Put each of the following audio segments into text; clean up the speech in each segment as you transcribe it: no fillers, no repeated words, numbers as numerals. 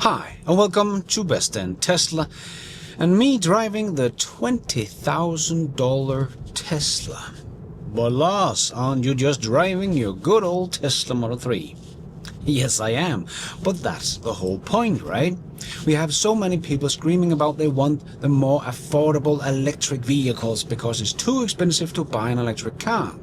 Hi, and welcome to Best in Tesla, and me driving the $20,000 Tesla. But Lars, aren't you just driving your good old Tesla Model 3? Yes, I am, but that's the whole point, right? We have so many people screaming about they want the more affordable electric vehicles because it's too expensive to buy an electric car.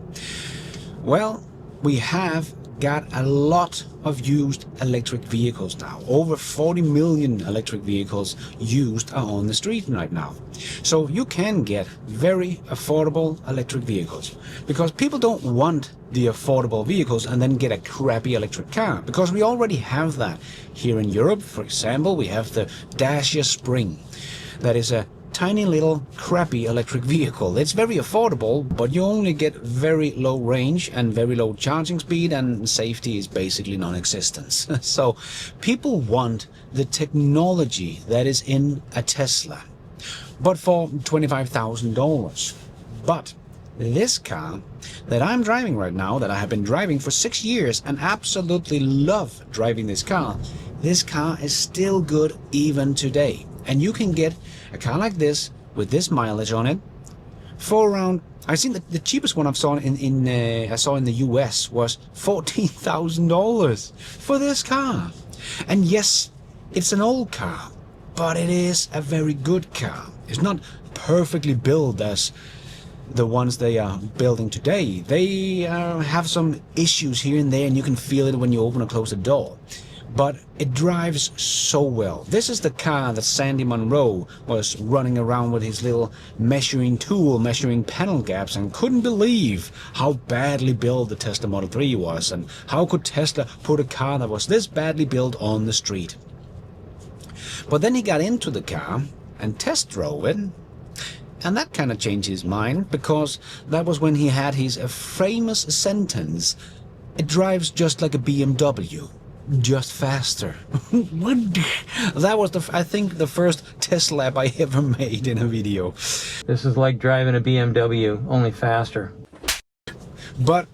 Well, we have got a lot of used electric vehicles now. Over 40 million electric vehicles used are on the street right now. So you can get very affordable electric vehicles because people don't want the affordable vehicles and then get a crappy electric car, because we already have that. Here in Europe, for example, we have the Dacia Spring. That is a tiny little crappy electric vehicle. It's very affordable, but you only get very low range and very low charging speed, and safety is basically non-existent. So people want the technology that is in a Tesla, but for $25,000. But this car that I'm driving right now, that I have been driving for 6 years and absolutely love driving this car is still good even today. And you can get a car like this with this mileage on it for around, I've seen the cheapest one I saw in the US was $14,000 for this car. And yes, it's an old car, but it is a very good car. It's not perfectly built as the ones they are building today. They have some issues here and there, and you can feel it when you open or close the door. But it drives so well. This is the car that Sandy Munro was running around with his little measuring tool, measuring panel gaps, and couldn't believe how badly built the Tesla Model 3 was, and how could Tesla put a car that was this badly built on the street. But then he got into the car and test drove it, and that kind of changed his mind, because that was when he had his famous sentence, "It drives just like a BMW. Just faster." That was I think the first Tesla I ever made in a video. This is like driving a BMW, only faster. But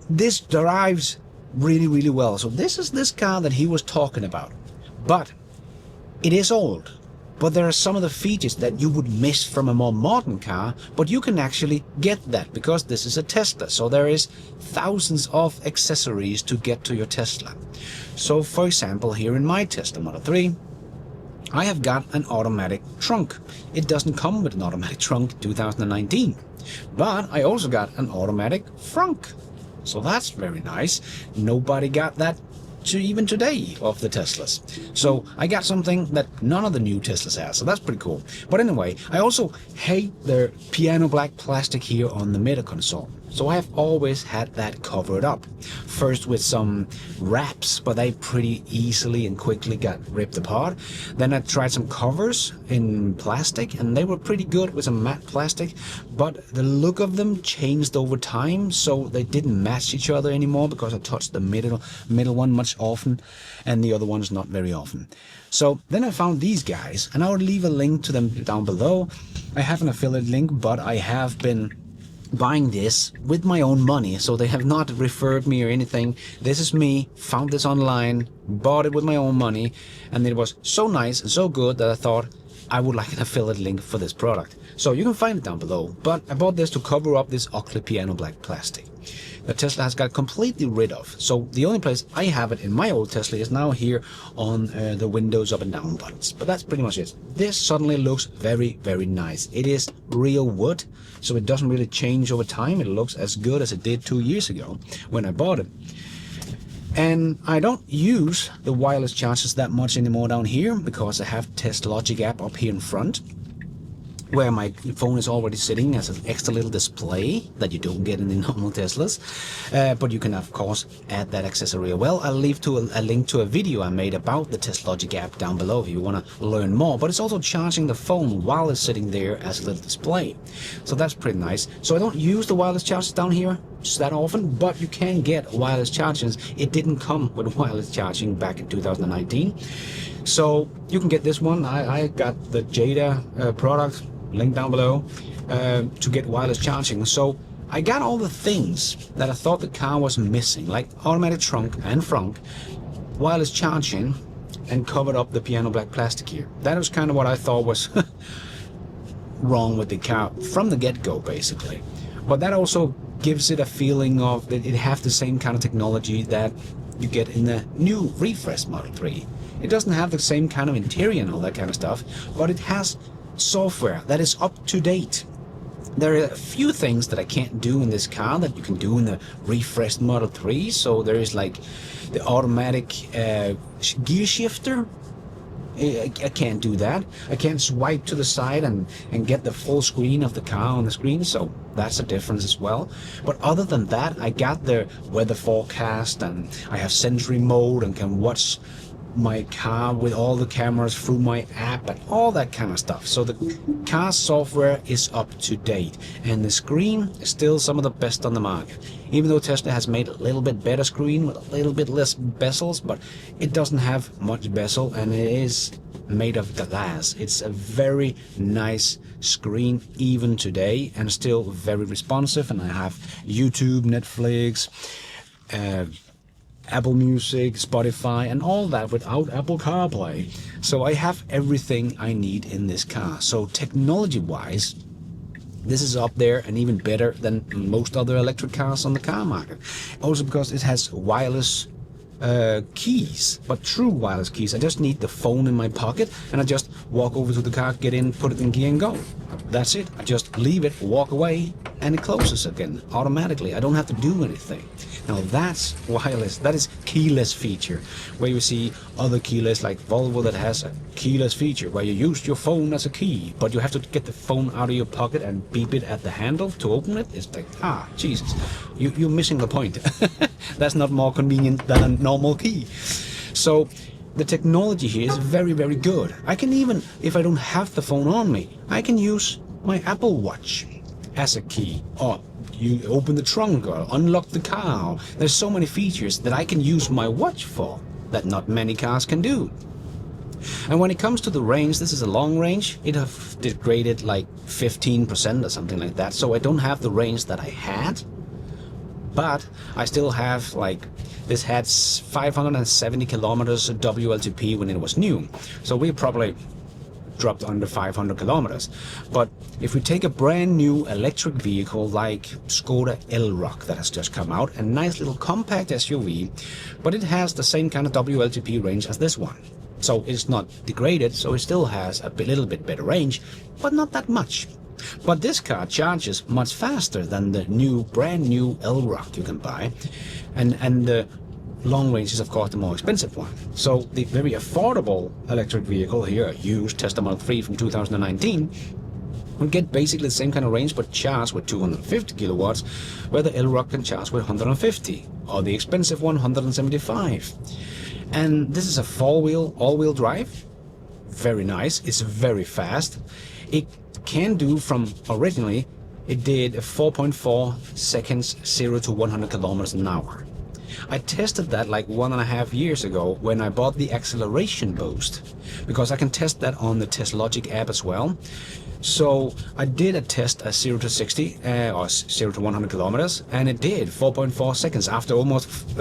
this drives really, really well. So this is this car that he was talking about. But it is old. But there are some of the features that you would miss from a more modern car, but you can actually get that because this is a Tesla. So there is thousands of accessories to get to your Tesla. So for example, here in my Tesla Model 3, I have got an automatic trunk. It doesn't come with an automatic trunk 2019, but I also got an automatic frunk. So that's very nice. Nobody got that even today of the Teslas. So I got something that none of the new Teslas has, so that's pretty cool. But anyway, I also hate the piano black plastic here on the middle console. So I have always had that covered up. First with some wraps, but they pretty easily and quickly got ripped apart. Then I tried some covers in plastic, and they were pretty good with some matte plastic, but the look of them changed over time, so they didn't match each other anymore, because I touched the middle one much often and the other ones not very often. So then I found these guys, and I will leave a link to them down below. I have an affiliate link, but I have been buying this with my own money, so they have not referred me or anything. This is me, found this online, bought it with my own money, and it was so nice and so good that I thought I would like an affiliate link for this product. So you can find it down below, but I bought this to cover up this ugly piano black plastic that Tesla has got completely rid of. So the only place I have it in my old Tesla is now here on the windows up and down buttons. But that's pretty much it. This suddenly looks very, very nice. It is real wood, so it doesn't really change over time. It looks as good as it did 2 years ago when I bought it. And I don't use the wireless chargers that much anymore down here, because I have Teslaogic app up here in front, where my phone is already sitting as an extra little display that you don't get in the normal Teslas. But you can of course add that accessory as well. I'll leave a link to a video I made about the Teslaogic app down below if you want to learn more. But it's also charging the phone while it's sitting there as a little display. So that's pretty nice. So I don't use the wireless chargers down here just that often, but you can get wireless chargers. It didn't come with wireless charging back in 2019. So you can get this one. I got the Jada product, link down below, to get wireless charging. So I got all the things that I thought the car was missing, like automatic trunk and frunk, wireless charging, and covered up the piano black plastic here. That was kind of what I thought was wrong with the car from the get-go, basically. But that also gives it a feeling of that it have the same kind of technology that you get in the new refreshed Model 3. It doesn't have the same kind of interior and all that kind of stuff, but it has software that is up to date. There are a few things that I can't do in this car that you can do in the refreshed Model 3. So there is like the automatic gear shifter. I can't do that. I can't swipe to the side and get the full screen of the car on the screen, so that's a difference as well. But other than that, I got the weather forecast, and I have Sentry mode and can watch my car with all the cameras through my app and all that kind of stuff. So the car software is up to date, and the screen is still some of the best on the market. Even though Tesla has made a little bit better screen with a little bit less bezels, but it doesn't have much bezel, and it is made of glass. It's a very nice screen even today, and still very responsive. And I have YouTube, Netflix, Apple Music, Spotify, and all that without Apple CarPlay. So I have everything I need in this car. So technology-wise, this is up there and even better than most other electric cars on the car market. Also because it has wireless keys, but true wireless keys. I just need the phone in my pocket, and I just walk over to the car, get in, put it in gear and go. That's it. I just leave it, walk away, and it closes again automatically. I don't have to do anything. Now that's wireless. That is keyless feature, where you see other keyless like Volvo that has a keyless feature where you use your phone as a key, but you have to get the phone out of your pocket and beep it at the handle to open it. It's like, Jesus, you're missing the point. That's not more convenient than a normal key. So the technology here is very, very good. I can even, if I don't have the phone on me, I can use my Apple Watch as a key, or you open the trunk or unlock the car. There's so many features that I can use my watch for that not many cars can do. And when it comes to the range, this is a long range. It have degraded like 15% or something like that. So I don't have the range that I had, but I still have, like, this had 570 kilometers WLTP when it was new. So we probably dropped under 500 kilometers. But if we take a brand new electric vehicle like Skoda Elroq that has just come out, a nice little compact SUV, but it has the same kind of WLTP range as this one. So it's not degraded, so it still has a little bit better range, but not that much. But this car charges much faster than the brand new Elroq you can buy, and the long range is of course the more expensive one. So the very affordable electric vehicle here, used Tesla Model 3 from 2019, will get basically the same kind of range but charged with 250 kilowatts, where the Elroq can charge with 150, or the expensive one 175. And this is a four-wheel, all-wheel drive. Very nice. It's very fast. It can do from originally, it did 4.4 seconds 0 to 100 kilometers an hour. I tested that like 1.5 years ago when I bought the acceleration boost, because I can test that on the Teslaogic app as well. So I did a test at 0 to 60 or 0 to 100 kilometers, and it did 4.4 seconds after almost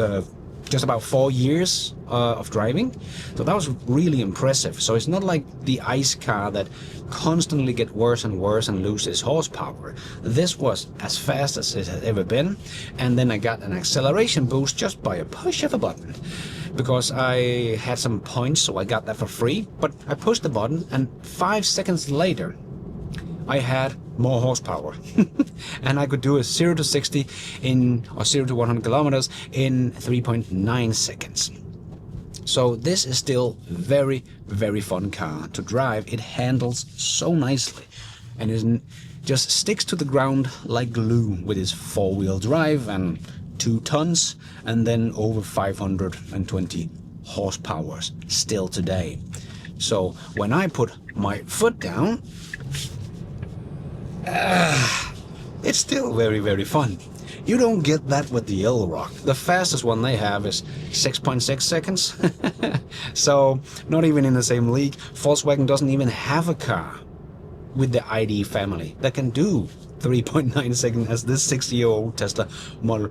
just about 4 years of driving. So that was really impressive. So it's not like the ICE car that constantly get worse and worse and loses horsepower. This was as fast as it had ever been, and then I got an acceleration boost just by a push of a button, because I had some points, so I got that for free. But I pushed the button, and 5 seconds later I had more horsepower and I could do a 0 to 60 or 0 to 100 kilometers in 3.9 seconds. So this is still very, very fun car to drive. It handles so nicely, and it just sticks to the ground like glue with its four-wheel drive and 2 tons, and then over 520 horsepower still today. So when I put my foot down, it's still very, very fun. You don't get that with the Elroq. The fastest one they have is 6.6 seconds. So not even in the same league. Volkswagen doesn't even have a car with the ID family that can do 3.9 seconds as this 6-year-old Tesla Model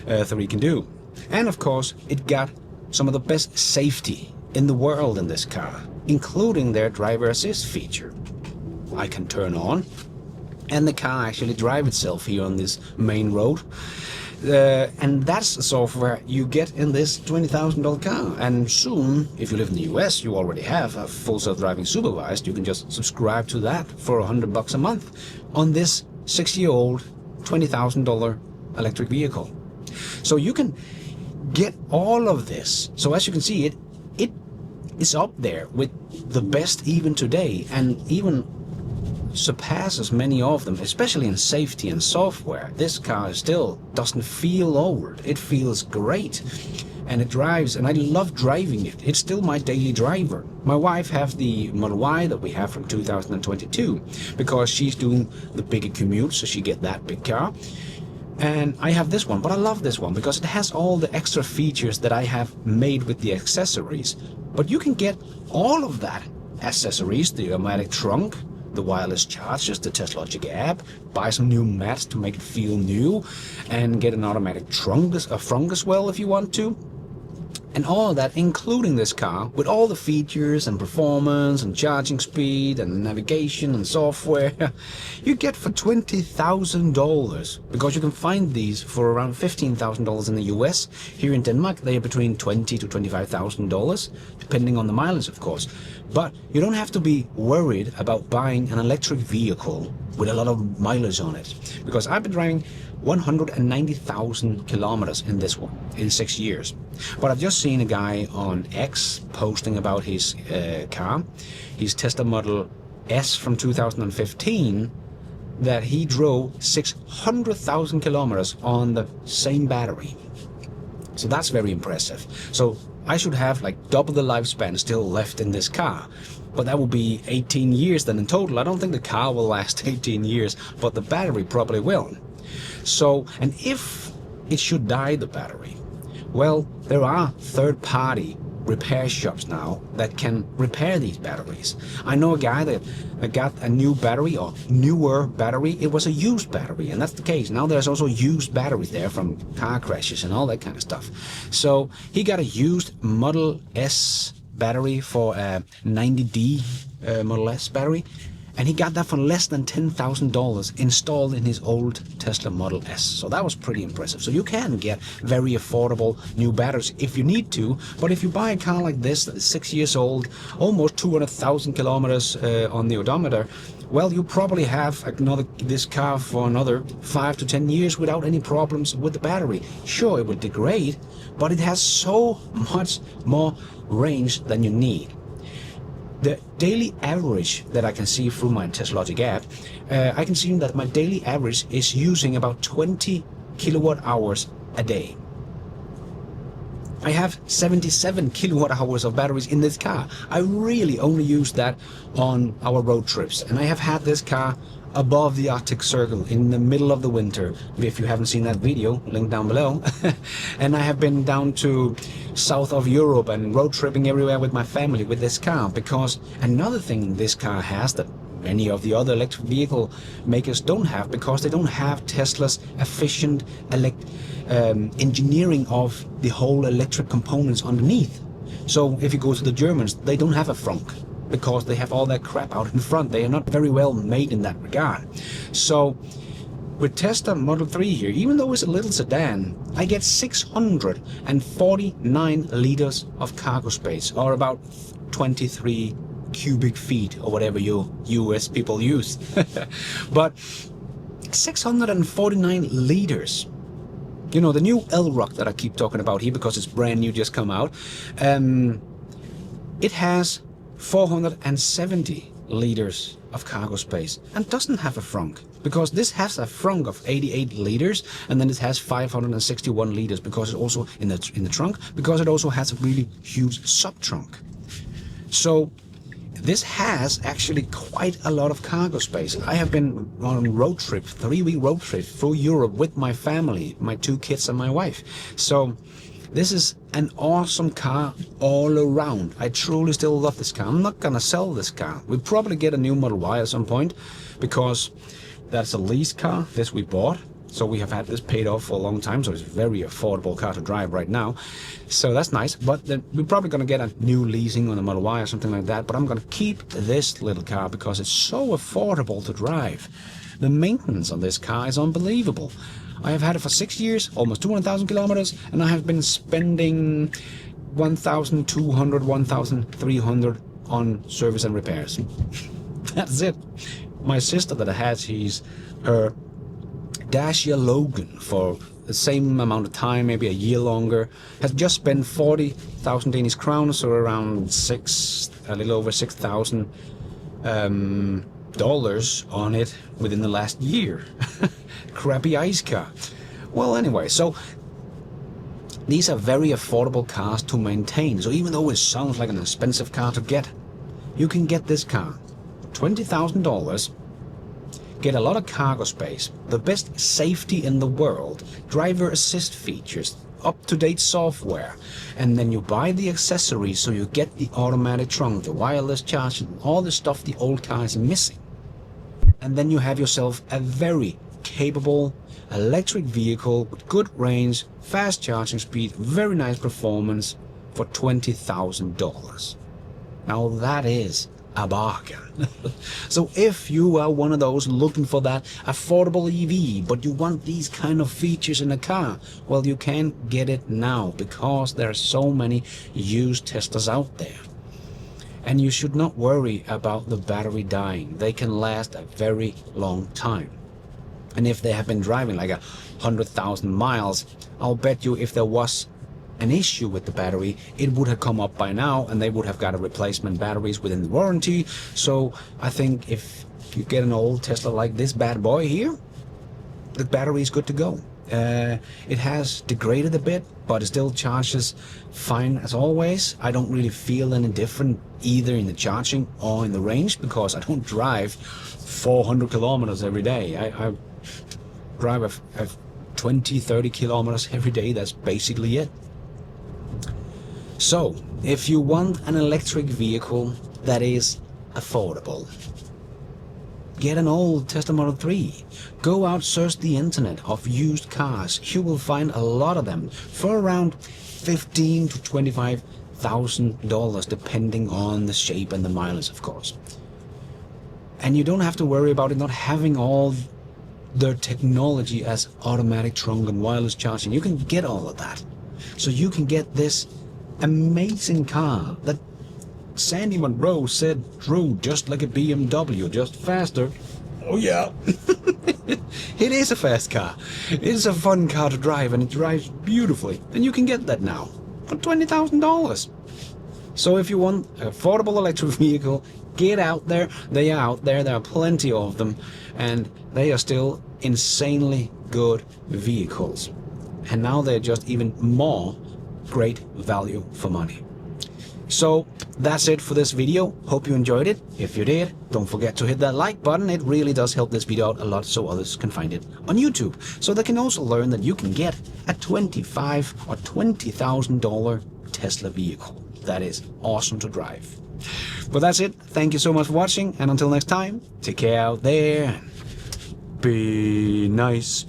3 can do. And of course, it got some of the best safety in the world in this car, including their driver assist feature. I can turn on and the car actually drive itself here on this main road. And that's the software you get in this $20,000 car. And soon, if you live in the US, you already have a full self-driving supervised. You can just subscribe to that for $100 a month on this 6-year-old $20,000 electric vehicle. So you can get all of this. So as you can see, it is up there with the best even today, and even surpasses many of them, especially in safety and software. This car still doesn't feel old. It feels great, and it drives, and I love driving it. It's still my daily driver. My wife has the Model Y that we have from 2022 because she's doing the bigger commute, so she get that big car. And I have this one, but I love this one because it has all the extra features that I have made with the accessories. But you can get all of that accessories, the automatic trunk, the wireless chargers, the Teslaogic app, buy some new mats to make it feel new, and get an automatic trunk as well if you want to. And all of that, including this car, with all the features and performance and charging speed and navigation and software, you get for $20,000, because you can find these for around $15,000 in the US. Here in Denmark, they are between $20,000 to $25,000, depending on the mileage, of course. But you don't have to be worried about buying an electric vehicle with a lot of mileage on it, because I've been driving 190,000 kilometers in this one in 6 years. But I've just seen a guy on X posting about his car, his Tesla Model S from 2015, that he drove 600,000 kilometers on the same battery. So that's very impressive. So I should have like double the lifespan still left in this car. But that will be 18 years then in total. I don't think the car will last 18 years, but the battery probably will. So, and if it should die, the battery, well, there are third-party repair shops now that can repair these batteries. I know a guy that got a new battery, or newer battery. It was a used battery, and that's the case. Now there's also used batteries there from car crashes and all that kind of stuff. So he got a used Model S battery for a 90D Model S battery, and he got that for less than $10,000 installed in his old Tesla Model S. So that was pretty impressive. So you can get very affordable new batteries if you need to. But if you buy a car like this that is 6 years old, almost 200,000 kilometers on the odometer, well, you probably have this car for another 5 to 10 years without any problems with the battery. Sure, it will degrade, but it has so much more range than you need. The daily average that I can see through my Teslaogic app, I can see that my daily average is using about 20 kilowatt hours a day. I have 77 kilowatt hours of batteries in this car. I really only use that on our road trips, and I have had this car above the Arctic Circle in the middle of the winter. If you haven't seen that video, link down below. And I have been down to south of Europe and road tripping everywhere with my family with this car, because another thing this car has that many of the other electric vehicle makers don't have, because they don't have Tesla's efficient engineering of the whole electric components underneath. So if you go to the Germans, they don't have a frunk, because they have all that crap out in front. They are not very well made in that regard. So with Tesla Model 3 here, even though it's a little sedan, I get 649 liters of cargo space, or about 23 cubic feet, or whatever you US people use. But 649 liters. You know, the new L-Rock that I keep talking about here, because it's brand new, just come out, it has 470 liters of cargo space and doesn't have a frunk, because this has a frunk of 88 liters, and then it has 561 liters because it also in the trunk, because it also has a really huge sub trunk. So this has actually quite a lot of cargo space. I have been on a road trip, 3-week road trip through Europe with my family, my 2 kids and my wife. So this is an awesome car all around. I truly still love this car. I'm not gonna sell this car. We'll probably get a new Model Y at some point, because that's a lease car. This we bought. So we have had this paid off for a long time, so it's a very affordable car to drive right now. So that's nice, but then we're probably going to get a new leasing on the Model Y or something like that. But I'm going to keep this little car because it's so affordable to drive. The maintenance on this car is unbelievable. I have had it for 6 years, almost 200,000 kilometers, and I have been spending 1,200, 1,300 on service and repairs. That's it. My sister that has her Dacia Logan for the same amount of time, maybe a year longer, has just spent 40,000 Danish crowns, or around a little over $6,000 dollars on it within the last year. Crappy ice car. Well, anyway, so these are very affordable cars to maintain. So even though it sounds like an expensive car to get, you can get this car, $20,000. Get a lot of cargo space, the best safety in the world, driver assist features, up-to-date software, and then you buy the accessories, so you get the automatic trunk, the wireless charging, all the stuff the old car is missing. And then you have yourself a very capable electric vehicle with good range, fast charging speed, very nice performance for $20,000. Now that is a bargain. So if you are one of those looking for that affordable EV, but you want these kind of features in a car, well, you can get it now, because there are so many used Teslas out there. And you should not worry about the battery dying. They can last a very long time. And if they have been driving like 100,000 miles, I'll bet you if there was an issue with the battery, it would have come up by now, and they would have got a replacement batteries within the warranty. So I think if you get an old Tesla like this bad boy here, the battery is good to go. It has degraded a bit, but it still charges fine as always. I don't really feel any different either in the charging or in the range, because I don't drive 400 kilometers every day. I drive a 20-30 kilometers every day. That's basically it. So, if you want an electric vehicle that is affordable, get an old Tesla Model 3. Go out, search the internet of used cars. You will find a lot of them for around $15,000 to $25,000, depending on the shape and the mileage, of course. And you don't have to worry about it not having all their technology as automatic trunk and wireless charging. You can get all of that. So you can get this amazing car that Sandy Monroe said drove just like a BMW, just faster. Oh yeah. It is a fast car. It is a fun car to drive, and it drives beautifully. And you can get that now for $20,000. So if you want an affordable electric vehicle, get out there. They are out there. There are plenty of them, and they are still insanely good vehicles. And now they're just even more great value for money. So that's it for this video. Hope you enjoyed it. If you did, don't forget to hit that like button. It really does help this video out a lot, so others can find it on YouTube, so they can also learn that you can get a $25,000 or $20,000 Tesla vehicle that is awesome to drive. But that's it. Thank you so much for watching, and until next time, take care out there and be nice.